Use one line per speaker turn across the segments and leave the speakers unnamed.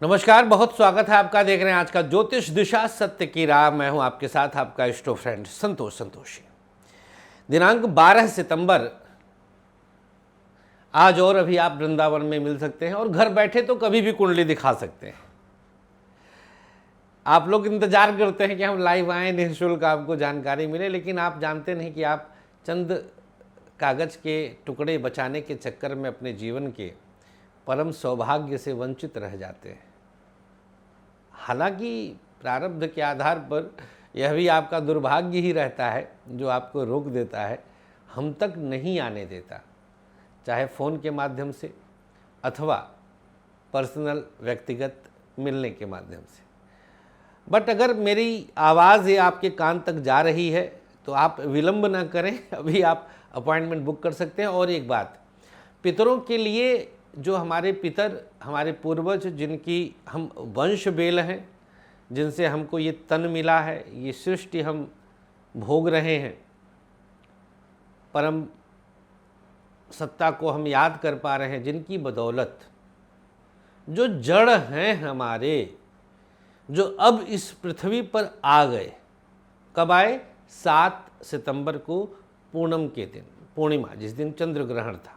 नमस्कार, बहुत स्वागत है आपका। देख रहे हैं आज का ज्योतिष दिशा सत्य की राह। मैं हूं आपके साथ आपका इष्टो फ्रेंड संतोषी। दिनांक 12 सितंबर आज और अभी आप वृंदावन में मिल सकते हैं और घर बैठे तो कभी भी कुंडली दिखा सकते हैं। आप लोग इंतजार करते हैं कि हम लाइव आएँ, निःशुल्क आपको जानकारी मिले, लेकिन आप जानते नहीं कि आप चंद कागज के टुकड़े बचाने के चक्कर में अपने जीवन के परम सौभाग्य से वंचित रह जाते हैं। हालांकि प्रारब्ध के आधार पर यह भी आपका दुर्भाग्य ही रहता है जो आपको रोक देता है, हम तक नहीं आने देता, चाहे फ़ोन के माध्यम से अथवा पर्सनल व्यक्तिगत मिलने के माध्यम से। बट अगर मेरी आवाज़ ये आपके कान तक जा रही है तो आप विलंब ना करें, अभी आप अपॉइंटमेंट बुक कर सकते हैं। और एक बात, पितरों के लिए, जो हमारे पितर, हमारे पूर्वज, जिनकी हम वंश बेल हैं, जिनसे हमको ये तन मिला है, ये सृष्टि हम भोग रहे हैं, परम सत्ता को हम याद कर पा रहे हैं, जिनकी बदौलत जो जड़ हैं हमारे, जो अब इस पृथ्वी पर आ गए। कब आए? 7 सितंबर को पूनम के दिन, पूर्णिमा, जिस दिन चंद्र ग्रहण था।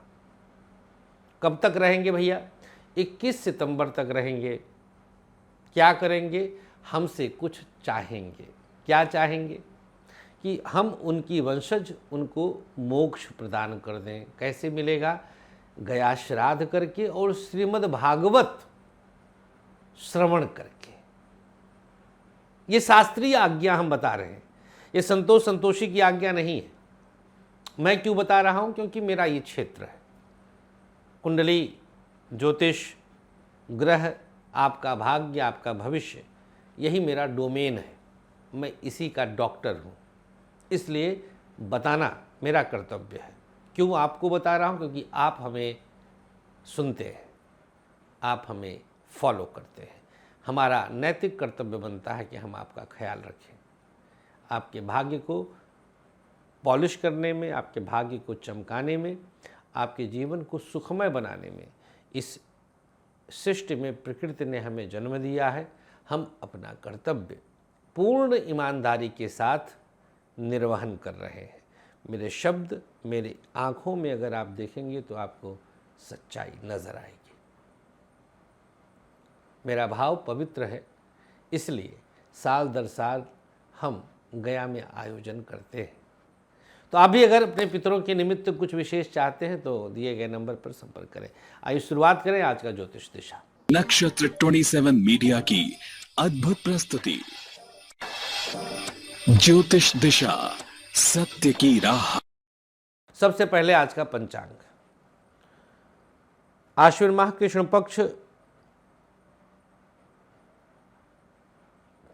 कब तक रहेंगे भैया? 21 सितंबर तक रहेंगे। क्या करेंगे? हमसे कुछ चाहेंगे। क्या चाहेंगे? कि हम उनकी वंशज, उनको मोक्ष प्रदान कर दें। कैसे मिलेगा? गया श्राद्ध करके और श्रीमद् भागवत श्रवण करके। ये शास्त्रीय आज्ञा हम बता रहे हैं, ये संतोषी की आज्ञा नहीं है। मैं क्यों बता रहा हूँ? क्योंकि मेरा ये क्षेत्र है। कुंडली, ज्योतिष, ग्रह, आपका भाग्य, आपका भविष्य, यही मेरा डोमेन है। मैं इसी का डॉक्टर हूँ, इसलिए बताना मेरा कर्तव्य है। क्यों आपको बता रहा हूँ? क्योंकि आप हमें सुनते हैं, आप हमें फॉलो करते हैं। हमारा नैतिक कर्तव्य बनता है कि हम आपका ख्याल रखें, आपके भाग्य को पॉलिश करने में, आपके भाग्य को चमकाने में, आपके जीवन को सुखमय बनाने में। इस सृष्टि में प्रकृति ने हमें जन्म दिया है, हम अपना कर्तव्य पूर्ण ईमानदारी के साथ निर्वहन कर रहे हैं। मेरे शब्द, मेरी आँखों में अगर आप देखेंगे तो आपको सच्चाई नज़र आएगी। मेरा भाव पवित्र है, इसलिए साल दर साल हम गया में आयोजन करते हैं। तो आप भी अगर अपने पितरों के निमित्त कुछ विशेष चाहते हैं तो दिए गए नंबर पर संपर्क करें। आइए शुरुआत करें आज का ज्योतिष दिशा।
नक्षत्र 27 मीडिया की अद्भुत प्रस्तुति, ज्योतिष दिशा सत्य की राह।
सबसे पहले आज का पंचांग। आश्विन माह कृष्ण पक्ष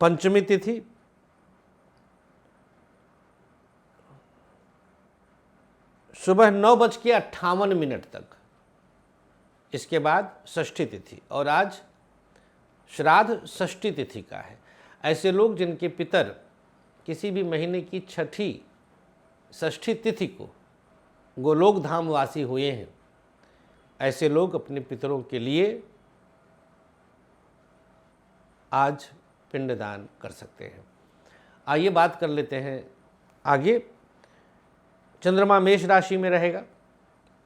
पंचमी तिथि, सुबह 9:58 तक। इसके बाद षष्ठी तिथि, और आज श्राद्ध षष्ठी तिथि का है। ऐसे लोग जिनके पितर किसी भी महीने की छठी षष्ठी तिथि को गोलोक धाम वासी हुए हैं, ऐसे लोग अपने पितरों के लिए आज पिंडदान कर सकते हैं। आइए बात कर लेते हैं आगे। चंद्रमा मेष राशि में रहेगा,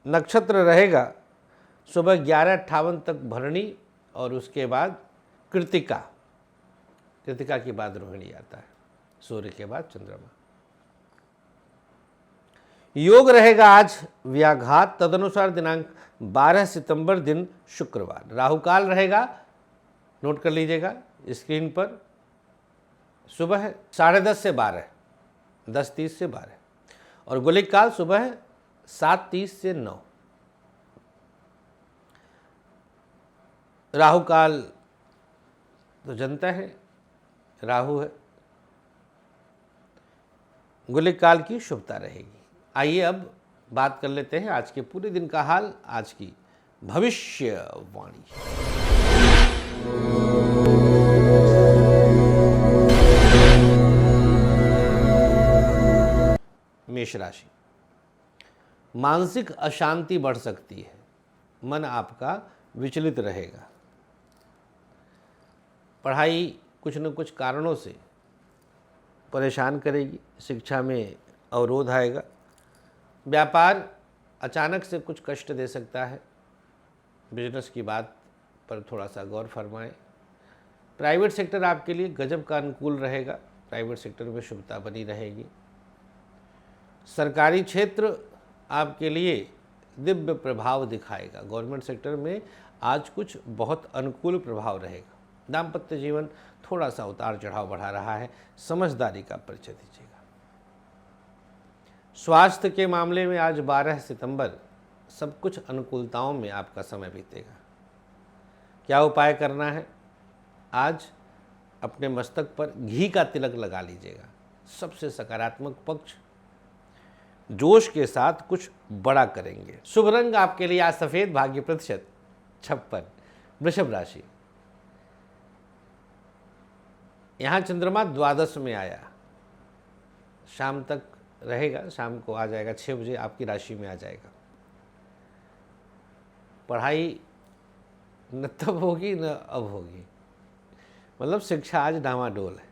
नक्षत्र रहेगा सुबह 11:58 तक भरणी, और उसके बाद कृतिका। कृतिका के बाद रोहिणी आता है, सूर्य के बाद चंद्रमा। योग रहेगा आज व्याघात, तदनुसार दिनांक 12 सितंबर दिन शुक्रवार। राहुकाल रहेगा, नोट कर लीजिएगा स्क्रीन पर, सुबह 10:30 से 12, 10:30 से 12, और गुलिक काल सुबह 7:30 से 9। राहु काल तो जनता है, राहु है। गुलिक काल की शुभता रहेगी। आइए अब बात कर लेते हैं आज के पूरे दिन का हाल, आज की भविष्यवाणी। मेष राशि, मानसिक अशांति बढ़ सकती है, मन आपका विचलित रहेगा। पढ़ाई कुछ न कुछ कारणों से परेशान करेगी, शिक्षा में अवरोध आएगा, व्यापार अचानक से कुछ कष्ट दे सकता है, बिजनेस की बात पर थोड़ा सा गौर फरमाएं। प्राइवेट सेक्टर आपके लिए गजब का अनुकूल रहेगा, प्राइवेट सेक्टर में शुभता बनी रहेगी। सरकारी क्षेत्र आपके लिए दिव्य प्रभाव दिखाएगा, गवर्नमेंट सेक्टर में आज कुछ बहुत अनुकूल प्रभाव रहेगा। दाम्पत्य जीवन थोड़ा सा उतार चढ़ाव बढ़ा रहा है, समझदारी का परिचय दीजिएगा। स्वास्थ्य के मामले में आज 12 सितंबर सब कुछ अनुकूलताओं में आपका समय बीतेगा। क्या उपाय करना है? आज अपने मस्तक पर घी का तिलक लगा लीजिएगा, सबसे सकारात्मक पक्ष। जोश के साथ कुछ बड़ा करेंगे। शुभ रंग आपके लिए आज सफेद, भाग्य प्रतिशत 56। वृषभ राशि, यहाँ चंद्रमा द्वादश में आया, शाम तक रहेगा, शाम को आ जाएगा 6 बजे आपकी राशि में आ जाएगा। पढ़ाई न तब होगी न अब होगी, मतलब शिक्षा आज डामाडोल है।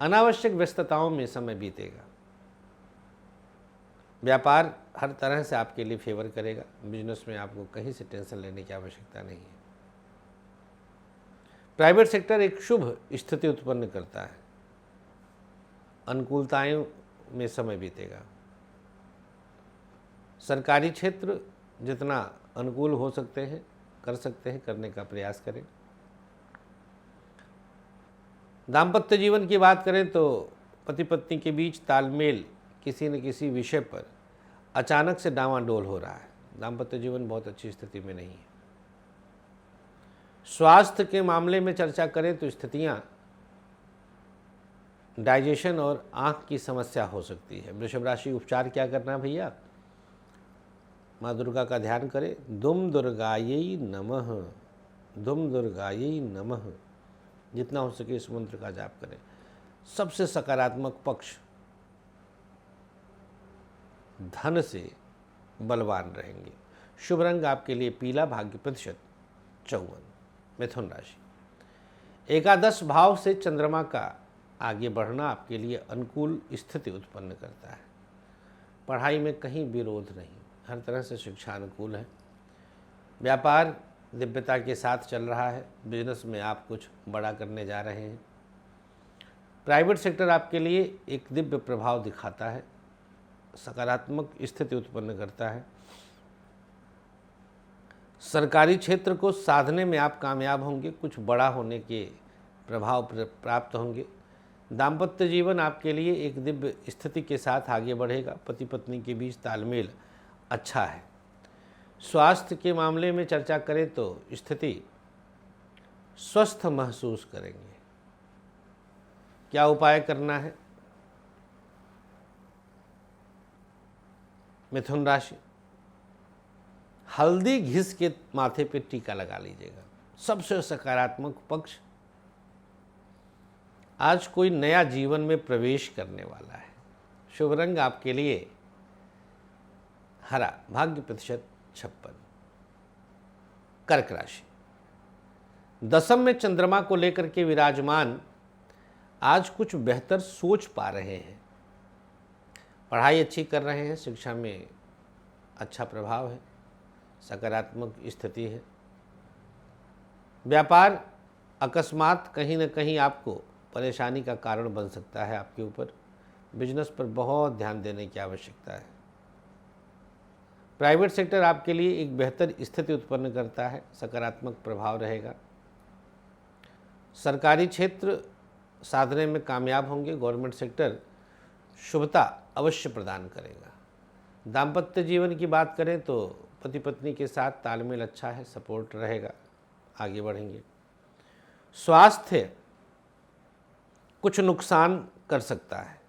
अनावश्यक व्यस्तताओं में समय बीतेगा। व्यापार हर तरह से आपके लिए फेवर करेगा, बिजनेस में आपको कहीं से टेंशन लेने की आवश्यकता नहीं है। प्राइवेट सेक्टर एक शुभ स्थिति उत्पन्न करता है, अनुकूलताएं में समय बीतेगा। सरकारी क्षेत्र जितना अनुकूल हो सकते हैं कर सकते हैं, करने का प्रयास करें। दाम्पत्य जीवन की बात करें तो पति पत्नी के बीच तालमेल किसी न किसी विषय पर अचानक से डामाडोल हो रहा है, दाम्पत्य जीवन बहुत अच्छी स्थिति में नहीं है। स्वास्थ्य के मामले में चर्चा करें तो स्थितियां डाइजेशन और आंख की समस्या हो सकती है। वृषभ राशि, उपचार क्या करना भैया? माँ दुर्गा का ध्यान करें। दुम दुर्गायै नमः, दुम दुर्गायै नमः, जितना हो सके इस मंत्र का जाप करें। सबसे सकारात्मक पक्ष, धन से बलवान रहेंगे। शुभ रंग आपके लिए पीला, भाग्य प्रतिशत 54। मिथुन राशि, एकादश भाव से चंद्रमा का आगे बढ़ना आपके लिए अनुकूल स्थिति उत्पन्न करता है। पढ़ाई में कहीं विरोध नहीं, हर तरह से शिक्षा अनुकूल है। व्यापार दिव्यता के साथ चल रहा है, बिजनेस में आप कुछ बड़ा करने जा रहे हैं। प्राइवेट सेक्टर आपके लिए एक दिव्य प्रभाव दिखाता है, सकारात्मक स्थिति उत्पन्न करता है। सरकारी क्षेत्र को साधने में आप कामयाब होंगे, कुछ बड़ा होने के प्रभाव प्राप्त होंगे। दाम्पत्य जीवन आपके लिए एक दिव्य स्थिति के साथ आगे बढ़ेगा, पति पत्नी के बीच तालमेल अच्छा है। स्वास्थ्य के मामले में चर्चा करें तो स्थिति स्वस्थ महसूस करेंगे। क्या उपाय करना है? मिथुन राशि, हल्दी घिस के माथे पे टीका लगा लीजिएगा, सबसे सकारात्मक पक्ष। आज कोई नया जीवन में प्रवेश करने वाला है। शुभ रंग आपके लिए हरा, भाग्य प्रतिशत 56। कर्क राशि, दशम में चंद्रमा को लेकर के विराजमान, आज कुछ बेहतर सोच पा रहे हैं। पढ़ाई अच्छी कर रहे हैं, शिक्षा में अच्छा प्रभाव है, सकारात्मक स्थिति है। व्यापार अकस्मात कहीं न कहीं आपको परेशानी का कारण बन सकता है आपके ऊपर, बिजनेस पर बहुत ध्यान देने की आवश्यकता है। प्राइवेट सेक्टर आपके लिए एक बेहतर स्थिति उत्पन्न करता है, सकारात्मक प्रभाव रहेगा। सरकारी क्षेत्र साधने में कामयाब होंगे, गवर्नमेंट सेक्टर शुभता अवश्य प्रदान करेगा। दाम्पत्य जीवन की बात करें तो पति पत्नी के साथ तालमेल अच्छा है, सपोर्ट रहेगा, आगे बढ़ेंगे। स्वास्थ्य कुछ नुकसान कर सकता है।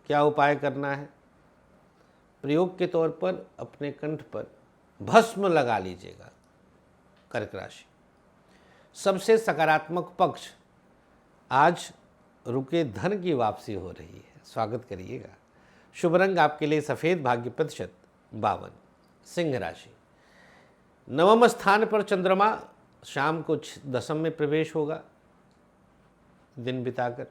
क्या उपाय करना है? प्रयोग के तौर पर अपने कंठ पर भस्म लगा लीजिएगा। कर्क राशि, सबसे सकारात्मक पक्ष, आज रुके धन की वापसी हो रही है, स्वागत करिएगा। शुभ रंग आपके लिए सफ़ेद, भाग्य प्रतिशत 52। सिंह राशि, नवम स्थान पर चंद्रमा शाम को दशम में प्रवेश होगा दिन बिताकर।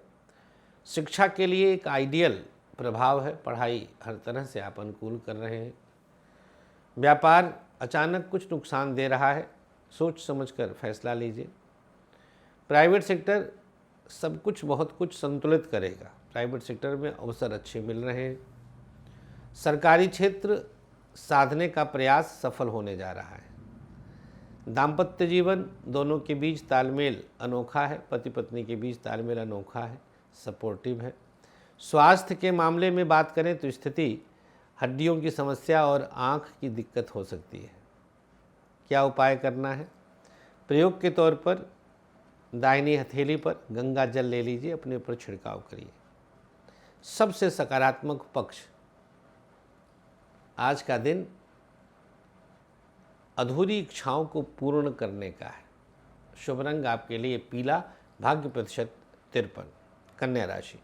शिक्षा के लिए एक आइडियल प्रभाव है, पढ़ाई हर तरह से आप अनुकूल कर रहे हैं। व्यापार अचानक कुछ नुकसान दे रहा है, सोच समझकर फैसला लीजिए। प्राइवेट सेक्टर सब कुछ बहुत कुछ संतुलित करेगा, प्राइवेट सेक्टर में अवसर अच्छे मिल रहे हैं। सरकारी क्षेत्र साधने का प्रयास सफल होने जा रहा है। दाम्पत्य जीवन दोनों के बीच तालमेल अनोखा है, पति पत्नी के बीच तालमेल अनोखा है, सपोर्टिव है। स्वास्थ्य के मामले में बात करें तो स्थिति हड्डियों की समस्या और आँख की दिक्कत हो सकती है। क्या उपाय करना है? प्रयोग के तौर पर दाहिनी हथेली पर गंगा जल ले लीजिए, अपने ऊपर छिड़काव करिए। सबसे सकारात्मक पक्ष आज का दिन अधूरी इच्छाओं को पूर्ण करने का है। शुभ रंग आपके लिए पीला, भाग्य प्रतिशत 53। कन्या राशि,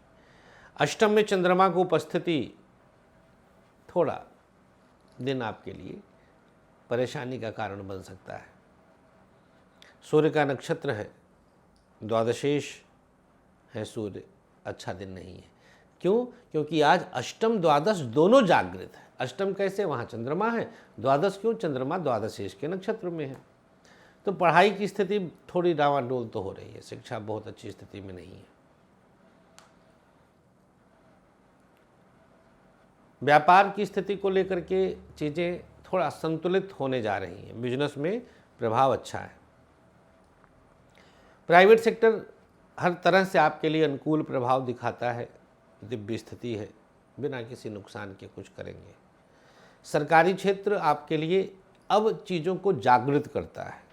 अष्टम में चंद्रमा को उपस्थिति थोड़ा दिन आपके लिए परेशानी का कारण बन सकता है। सूर्य का नक्षत्र है, द्वादशेश है सूर्य, अच्छा दिन नहीं है। क्यों? क्योंकि आज अष्टम द्वादश दोनों जागृत है। अष्टम कैसे? वहाँ चंद्रमा है। द्वादश क्यों? चंद्रमा द्वादशेश के नक्षत्र में है। तो पढ़ाई की स्थिति थोड़ी डावाडोल तो हो रही है, शिक्षा बहुत अच्छी स्थिति में नहीं है। व्यापार की स्थिति को लेकर के चीज़ें थोड़ा संतुलित होने जा रही हैं, बिजनेस में प्रभाव अच्छा है। प्राइवेट सेक्टर हर तरह से आपके लिए अनुकूल प्रभाव दिखाता है, दिव्य स्थिति है, बिना किसी नुकसान के कुछ करेंगे। सरकारी क्षेत्र आपके लिए अब चीज़ों को जागृत करता है।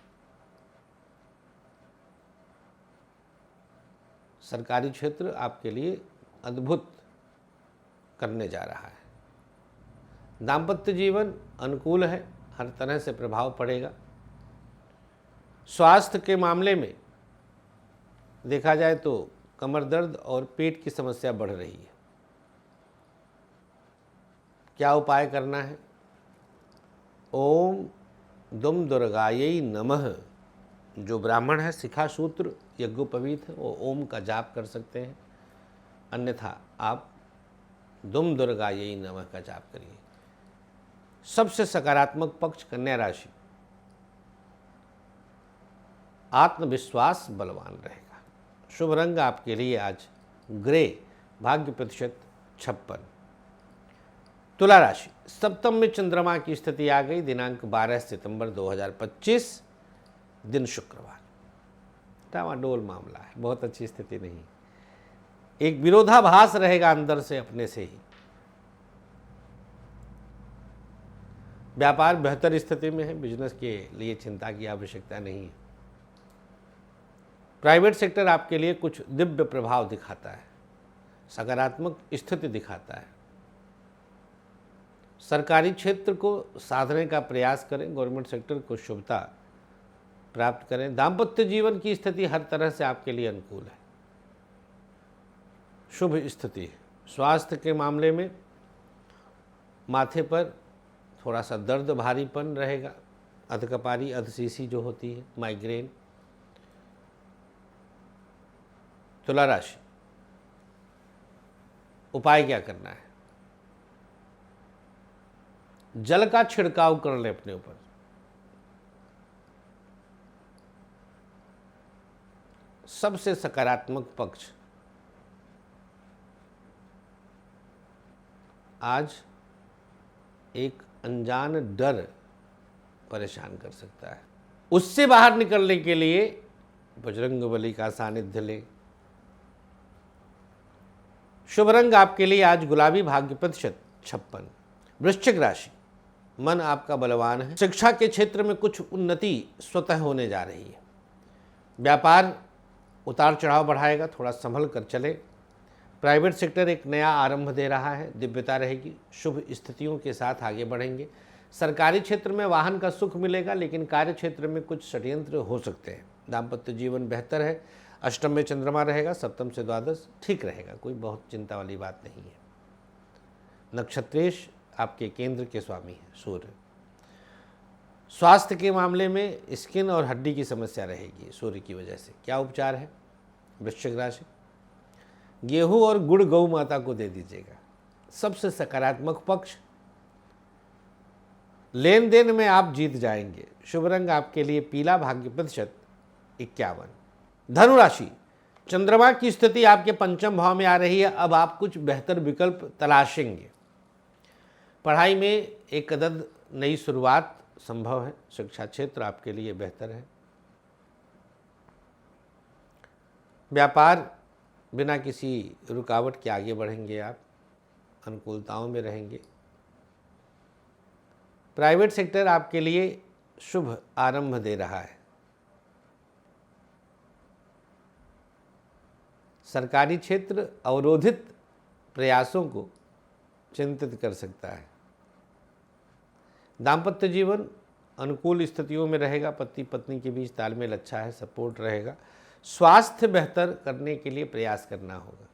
सरकारी क्षेत्र आपके लिए अद्भुत करने जा रहा है। दाम्पत्य जीवन अनुकूल है, हर तरह से प्रभाव पड़ेगा। स्वास्थ्य के मामले में देखा जाए तो कमर दर्द और पेट की समस्या बढ़ रही है। क्या उपाय करना है? ओम दुम दुर्गायै नमः, जो ब्राह्मण है शिखा सूत्र यज्ञोपवीत है, वो ओम का जाप कर सकते हैं। अन्यथा आप दुम दुर्गायै नमः का जाप करिए। सबसे सकारात्मक पक्ष कन्या राशि, आत्मविश्वास बलवान रहेगा। शुभ रंग आपके लिए आज ग्रे, भाग्य प्रतिशत 56। तुला राशि, सप्तम में चंद्रमा की स्थिति आ गई, दिनांक 12 सितंबर 2025, दिन शुक्रवार। डावाडोल मामला है, बहुत अच्छी स्थिति नहीं। एक विरोधाभास रहेगा अंदर से अपने से ही। व्यापार बेहतर स्थिति में है, बिजनेस के लिए चिंता की आवश्यकता नहीं है। प्राइवेट सेक्टर आपके लिए कुछ दिव्य प्रभाव दिखाता है, सकारात्मक स्थिति दिखाता है। सरकारी क्षेत्र को साधने का प्रयास करें, गवर्नमेंट सेक्टर को शुभता प्राप्त करें। दाम्पत्य जीवन की स्थिति हर तरह से आपके लिए अनुकूल है, शुभ स्थिति है। स्वास्थ्य के मामले में माथे पर थोड़ा सा दर्द, भारीपन रहेगा, अधकपारी, अधशीशी जो होती है, माइग्रेन। तुला राशि, उपाय क्या करना है? जल का छिड़काव कर ले अपने ऊपर। सबसे सकारात्मक पक्ष आज एक अनजान डर परेशान कर सकता है, उससे बाहर निकलने के लिए बजरंगबली का सानिध्य लें। शुभ रंग आपके लिए आज गुलाबी, भाग्य प्रतिशत 56। वृश्चिक राशि, मन आपका बलवान है। शिक्षा के क्षेत्र में कुछ उन्नति स्वतः होने जा रही है। व्यापार उतार चढ़ाव बढ़ाएगा, थोड़ा संभल कर चले। प्राइवेट सेक्टर एक नया आरंभ दे रहा है, दिव्यता रहेगी, शुभ स्थितियों के साथ आगे बढ़ेंगे। सरकारी क्षेत्र में वाहन का सुख मिलेगा, लेकिन कार्य क्षेत्र में कुछ षड्यंत्र हो सकते हैं। दाम्पत्य जीवन बेहतर है, अष्टम में चंद्रमा रहेगा, सप्तम से द्वादश ठीक रहेगा, कोई बहुत चिंता वाली बात नहीं है। नक्षत्रेश आपके केंद्र के स्वामी हैं सूर्य। स्वास्थ्य के मामले में स्किन और हड्डी की समस्या रहेगी सूर्य की वजह से। क्या उपचार है? वृश्चिक राशि, गेहूं और गुड़ गौ माता को दे दीजिएगा। सबसे सकारात्मक पक्ष, लेन देन में आप जीत जाएंगे। शुभ रंग आपके लिए पीला, भाग्य प्रतिशत 51। धनु राशि, चंद्रमा की स्थिति आपके पंचम भाव में आ रही है। अब आप कुछ बेहतर विकल्प तलाशेंगे। पढ़ाई में एक अदद नई शुरुआत संभव है। शिक्षा क्षेत्र आपके लिए बेहतर है। व्यापार बिना किसी रुकावट के आगे बढ़ेंगे आप, अनुकूलताओं में रहेंगे। प्राइवेट सेक्टर आपके लिए शुभ आरंभ दे रहा है। सरकारी क्षेत्र अवरोधित प्रयासों को चिंतित कर सकता है। दाम्पत्य जीवन अनुकूल स्थितियों में रहेगा। पति पत्नी के बीच तालमेल अच्छा है, सपोर्ट रहेगा। स्वास्थ्य बेहतर करने के लिए प्रयास करना होगा।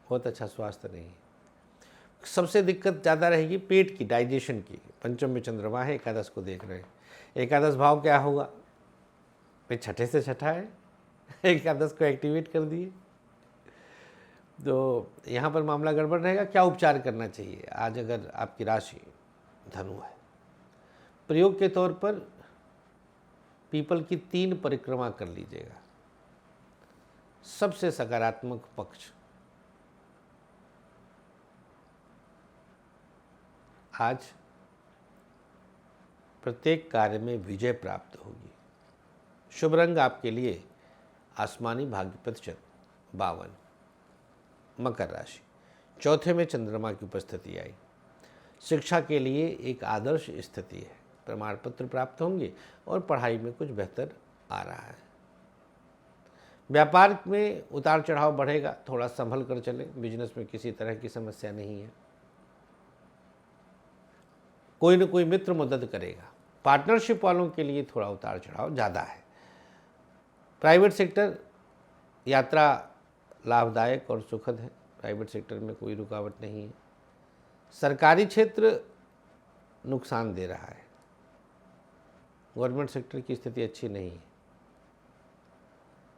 बहुत अच्छा स्वास्थ्य नहीं है। सबसे दिक्कत ज़्यादा रहेगी पेट की, डाइजेशन की। पंचम में चंद्रमा है, एकादश को देख रहे हैं। एकादश भाव क्या होगा? पे छठे से छठा है, एकादश को एक्टिवेट कर दिए, तो यहाँ पर मामला गड़बड़ रहेगा। क्या उपचार करना चाहिए आज? अगर आपकी राशि धनु है, प्रयोग के तौर पर पीपल की 3 परिक्रमा कर लीजिएगा। सबसे सकारात्मक पक्ष, आज प्रत्येक कार्य में विजय प्राप्त होगी। शुभ रंग आपके लिए आसमानी, भाग्य प्रतिशत 52। मकर राशि, चौथे में चंद्रमा की उपस्थिति आई। शिक्षा के लिए एक आदर्श स्थिति है। प्रमाण पत्र प्राप्त होंगे और पढ़ाई में कुछ बेहतर आ रहा है। व्यापार में उतार चढ़ाव बढ़ेगा, थोड़ा संभल कर चलें। बिजनेस में किसी तरह की समस्या नहीं है। कोई न कोई मित्र मदद करेगा। पार्टनरशिप वालों के लिए थोड़ा उतार चढ़ाव ज़्यादा है। प्राइवेट सेक्टर यात्रा लाभदायक और सुखद है। प्राइवेट सेक्टर में कोई रुकावट नहीं है। सरकारी क्षेत्र नुकसान दे रहा है। गवर्नमेंट सेक्टर की स्थिति अच्छी नहीं है।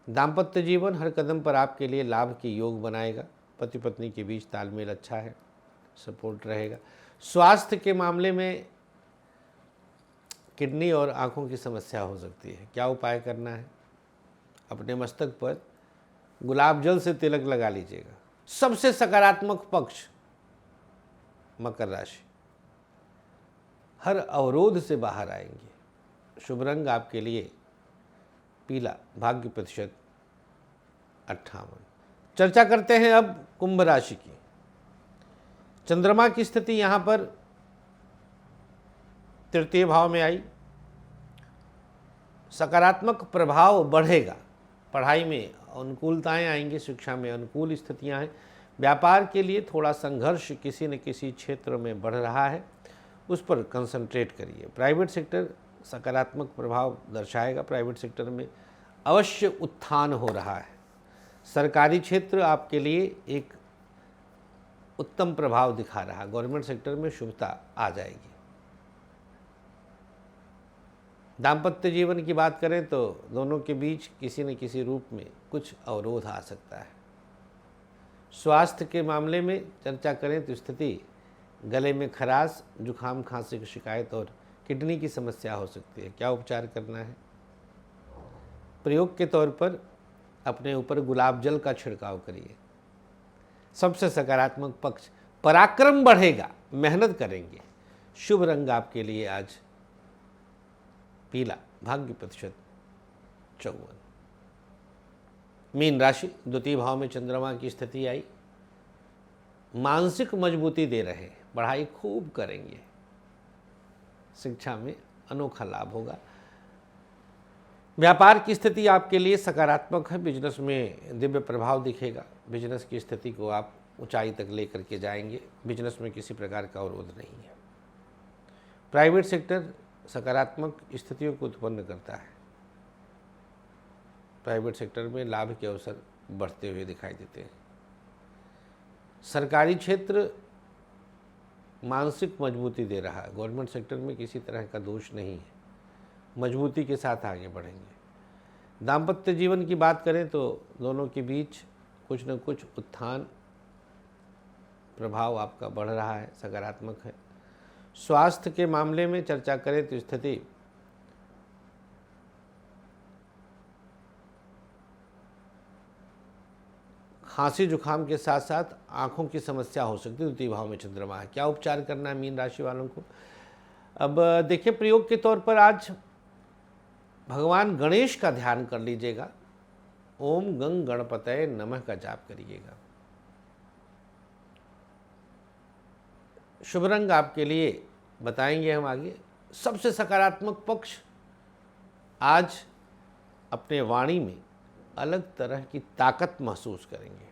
दाम्पत्य जीवन हर कदम पर आपके लिए लाभ के योग बनाएगा। पति पत्नी के बीच तालमेल अच्छा है, सपोर्ट रहेगा। स्वास्थ्य के मामले में किडनी और आंखों की समस्या हो सकती है। क्या उपाय करना है? अपने मस्तक पर गुलाब जल से तिलक लगा लीजिएगा। सबसे सकारात्मक पक्ष, मकर राशि, हर अवरोध से बाहर आएंगे। शुभ रंग आपके लिए पीला, भाग्य प्रतिशत 58। चर्चा करते हैं अब कुंभ राशि की। चंद्रमा की स्थिति यहाँ पर तृतीय भाव में आई। सकारात्मक प्रभाव बढ़ेगा। पढ़ाई में अनुकूलताएं आएंगी। शिक्षा में अनुकूल स्थितियां हैं। व्यापार के लिए थोड़ा संघर्ष किसी न किसी क्षेत्र में बढ़ रहा है, उस पर कंसंट्रेट करिए। प्राइवेट सेक्टर सकारात्मक प्रभाव दर्शाएगा। प्राइवेट सेक्टर में अवश्य उत्थान हो रहा है। सरकारी क्षेत्र आपके लिए एक उत्तम प्रभाव दिखा रहा है। गवर्नमेंट सेक्टर में शुभता आ जाएगी। दाम्पत्य जीवन की बात करें तो दोनों के बीच किसी न किसी रूप में कुछ अवरोध आ सकता है। स्वास्थ्य के मामले में चर्चा करें तो स्थिति गले में खराश, जुखाम, खांसी की शिकायत और किडनी की समस्या हो सकती है। क्या उपचार करना है? प्रयोग के तौर पर अपने ऊपर गुलाब जल का छिड़काव करिए। सबसे सकारात्मक पक्ष, पराक्रम बढ़ेगा, मेहनत करेंगे। शुभ रंग आपके लिए आज पीला, भाग्य प्रतिशत 54। मीन राशि, द्वितीय भाव में चंद्रमा की स्थिति आई। मानसिक मजबूती दे रहे हैं। पढ़ाई खूब करेंगे। शिक्षा में अनोखा लाभ होगा। व्यापार की स्थिति आपके लिए सकारात्मक है। बिजनेस में दिव्य प्रभाव दिखेगा। बिजनेस की स्थिति को आप ऊंचाई तक लेकर के जाएंगे। बिजनेस में किसी प्रकार का अवरोध नहीं है। प्राइवेट सेक्टर सकारात्मक स्थितियों को उत्पन्न करता है। प्राइवेट सेक्टर में लाभ के अवसर बढ़ते हुए दिखाई देते हैं। सरकारी क्षेत्र मानसिक मजबूती दे रहा है। गवर्नमेंट सेक्टर में किसी तरह का दोष नहीं है, मजबूती के साथ आगे बढ़ेंगे। दाम्पत्य जीवन की बात करें तो दोनों के बीच कुछ न कुछ उत्थान प्रभाव आपका बढ़ रहा है, सकारात्मक है। स्वास्थ्य के मामले में चर्चा करें तो स्थिति खांसी जुकाम के साथ साथ आंखों की समस्या हो सकती है। द्वितीय भाव में चंद्रमा है। क्या उपचार करना है मीन राशि वालों को? अब देखिए, प्रयोग के तौर पर आज भगवान गणेश का ध्यान कर लीजिएगा। ओम गंग गणपतये नमः का जाप करिएगा। शुभ रंग आपके लिए बताएंगे हम आगे। सबसे सकारात्मक पक्ष, आज अपने वाणी में अलग तरह की ताकत महसूस करेंगे।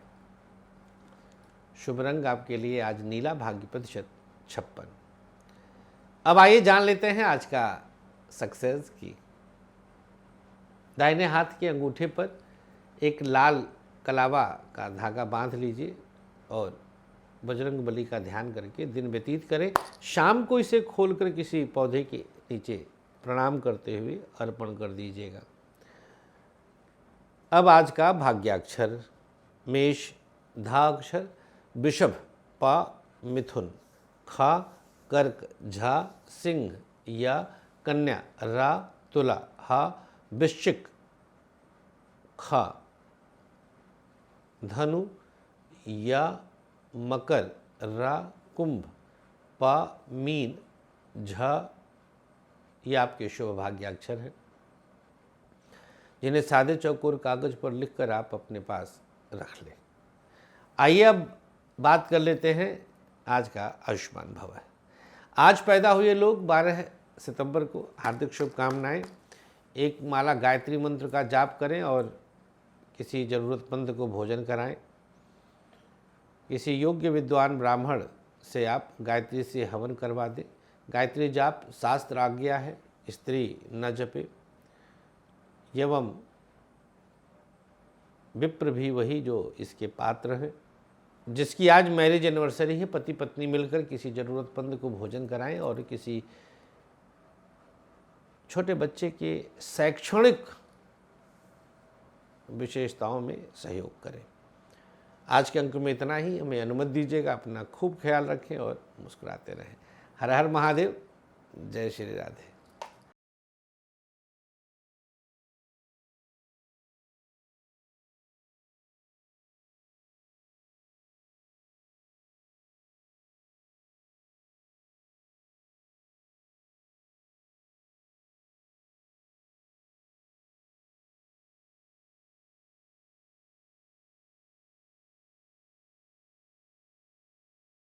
शुभ रंग आपके लिए आज नीला, भाग्य प्रतिशत 56। अब आइए जान लेते हैं आज का सक्सेस की। दाहिने हाथ के अंगूठे पर एक लाल कलावा का धागा बांध लीजिए और बजरंग बली का ध्यान करके दिन व्यतीत करें। शाम को इसे खोलकर किसी पौधे के नीचे प्रणाम करते हुए अर्पण कर दीजिएगा। अब आज का भाग्याक्षर मेष, धा अक्षर वृषभ, पा मिथुन, खा कर्क, झा सिंह, या कन्या, रा तुला, हा वृश्चिक, खा धनु, या मकर, रा कुंभ, पा मीन, झा, ये आपके शुभ भाग्याक्षर हैं, जिन्हें सादे चौकोर कागज पर लिखकर आप अपने पास रख लें। आइए अब बात कर लेते हैं आज का आयुष्मान भव है। आज पैदा हुए लोग 12 सितंबर को हार्दिक शुभकामनाएं। एक माला गायत्री मंत्र का जाप करें और किसी ज़रूरतमंद को भोजन कराएं। किसी योग्य विद्वान ब्राह्मण से आप गायत्री से हवन करवा दें। गायत्री जाप शास्त्र आज्ञा है, स्त्री न जपे। एवं विप्र भी वही जो इसके पात्र हैं। जिसकी आज मैरिज एनिवर्सरी है, पति पत्नी मिलकर किसी ज़रूरतमंद को भोजन कराएं और किसी छोटे बच्चे के शैक्षणिक विशेषताओं में सहयोग करें। आज के अंक में इतना ही। हमें अनुमति दीजिएगा। अपना खूब ख्याल रखें और मुस्कुराते रहें। हर हर महादेव। जय श्री राधे।